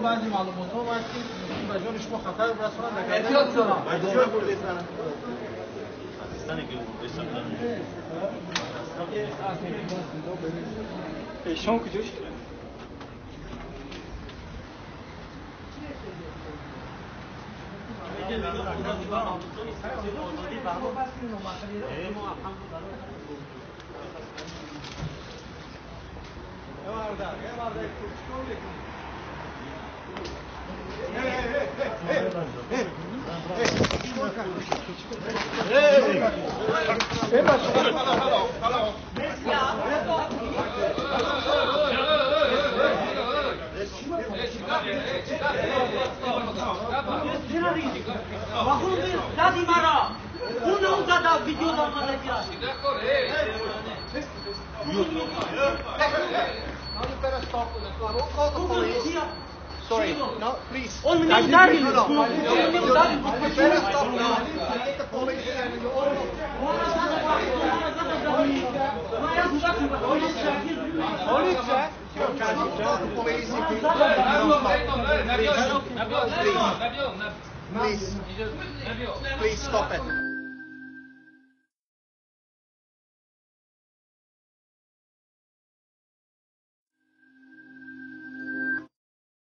بعضی معلومات ها وقتی به جان شما خطر برسونن احتیاط کنن شما کجاش؟ Dadi Mara, uno da video da Sorry, no, please. On me daddy. No, better stop now. Take the police and you all. Police check. You're trying to call the police. Please stop it.